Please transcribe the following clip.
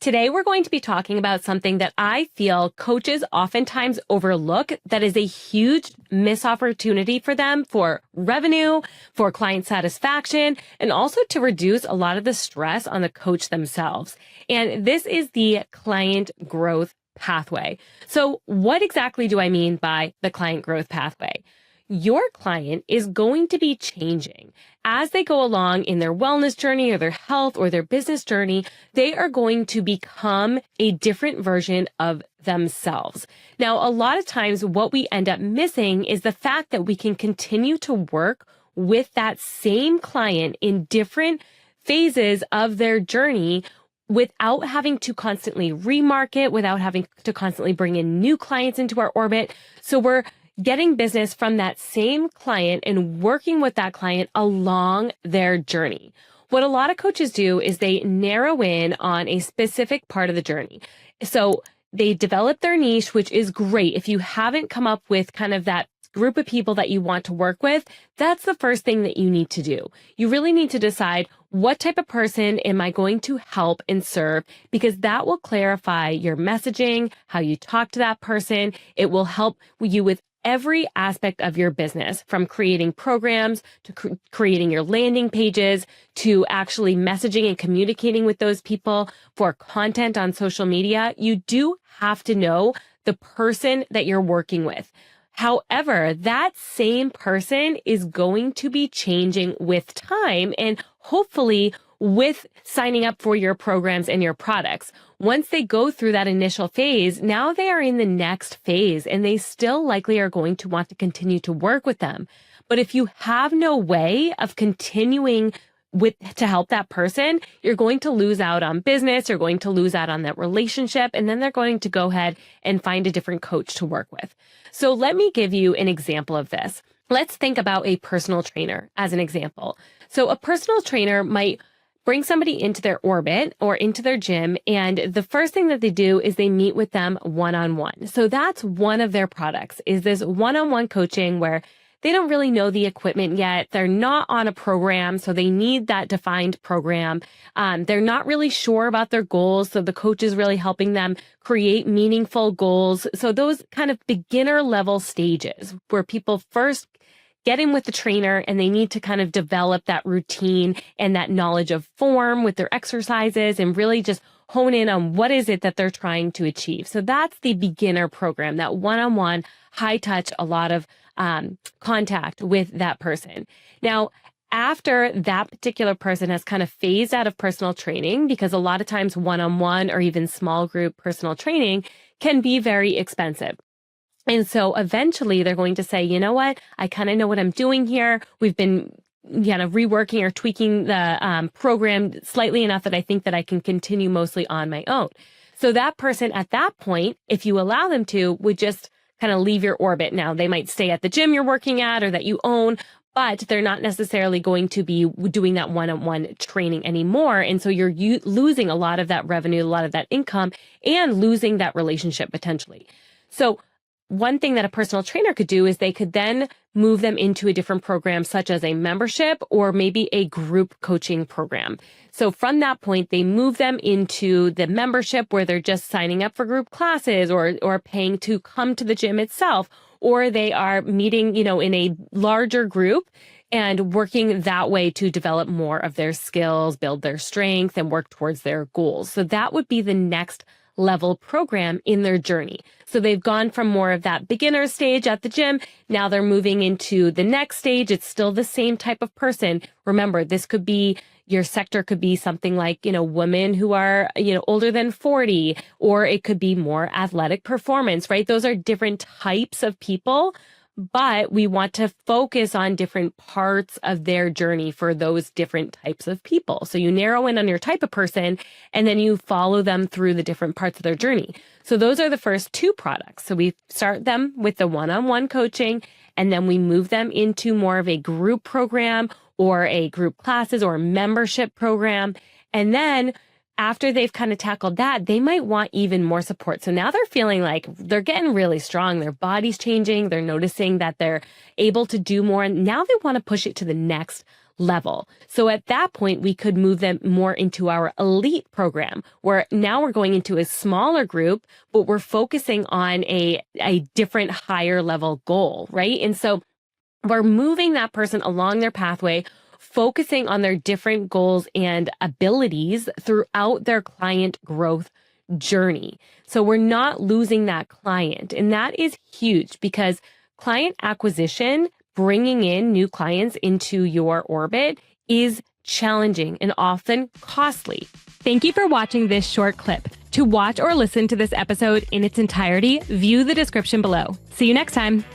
Today, we're going to be talking about something that I feel coaches oftentimes overlook that is a huge missed opportunity for them for revenue, for client satisfaction, and also to reduce a lot of the stress on the coach themselves. And this is the client growth pathway. So what exactly do I mean by the client growth pathway? Your client is going to be changing as they go along in their wellness journey or their health or their business journey. They are going to become a different version of themselves. Now, a lot of times what we end up missing is the fact that we can continue to work with that same client in different phases of their journey without having to constantly remarket, without having to constantly bring in new clients into our orbit. So we're getting business from that same client and working with that client along their journey. What a lot of coaches do is they narrow in on a specific part of the journey. So they develop their niche, which is great. If you haven't come up with kind of that group of people that you want to work with, that's the first thing that you need to do. You really need to decide, what type of person am I going to help and serve? Because that will clarify your messaging, how you talk to that person. It will help you with every aspect of your business, from creating programs to creating your landing pages to actually messaging and communicating with those people for content on social media. You do have to know the person that you're working with. However, that same person is going to be changing with time and hopefully with signing up for your programs and your products. Once they go through that initial phase, now they are in the next phase and they still likely are going to want to continue to work with them. But if you have no way of continuing to help that person, you're going to lose out on business, you're going to lose out on that relationship, and then they're going to go ahead and find a different coach to work with. So let me give you an example of this. Let's think about a personal trainer as an example. So a personal trainer might bring somebody into their orbit or into their gym, and the first thing that they do is they meet with them one-on-one. So that's one of their products, is this one-on-one coaching where they don't really know the equipment yet. They're not on a program, so they need that defined program. They're not really sure about their goals, so the coach is really helping them create meaningful goals. So those kind of beginner level stages where people first get in with the trainer and they need to kind of develop that routine and that knowledge of form with their exercises and really just hone in on what is it that they're trying to achieve. So that's the beginner program, that one-on-one, high touch, a lot of contact with that person. Now, after that particular person has kind of phased out of personal training, because a lot of times one-on-one or even small group personal training can be very expensive. And so eventually they're going to say, you know what, I kind of know what I'm doing here. We've been reworking or tweaking the program slightly enough that I think that I can continue mostly on my own. So that person at that point, if you allow them to, would just kind of leave your orbit. Now, they might stay at the gym you're working at or that you own, but they're not necessarily going to be doing that one-on-one training anymore. And so you're losing a lot of that revenue, a lot of that income, and losing that relationship potentially. So one thing that a personal trainer could do is they could then move them into a different program, such as a membership or maybe a group coaching program. So from that point, they move them into the membership where they're just signing up for group classes or paying to come to the gym itself, or they are meeting, in a larger group and working that way to develop more of their skills, build their strength, and work towards their goals. So that would be the next level program in their journey. So they've gone from more of that beginner stage at the gym. Now they're moving into the next stage. It's still the same type of person. Remember, this could be, your sector could be something like, women who are, older than 40, or it could be more athletic performance, right? Those are different types of people, but we want to focus on different parts of their journey for those different types of people. So you narrow in on your type of person, and then you follow them through the different parts of their journey. So those are the first two products. So we start them with the one-on-one coaching, and then we move them into more of a group program or a group classes or membership program. And then after they've kind of tackled that, they might want even more support. So now they're feeling like they're getting really strong. Their body's changing. They're noticing that they're able to do more. And now they want to push it to the next level. So at that point, we could move them more into our elite program, where now we're going into a smaller group, but we're focusing on a different higher level goal, right? And so we're moving that person along their pathway, focusing on their different goals and abilities throughout their client growth journey. So we're not losing that client. And that is huge because client acquisition, bringing in new clients into your orbit, is challenging and often costly. Thank you for watching this short clip. To watch or listen to this episode in its entirety, view the description below. See you next time.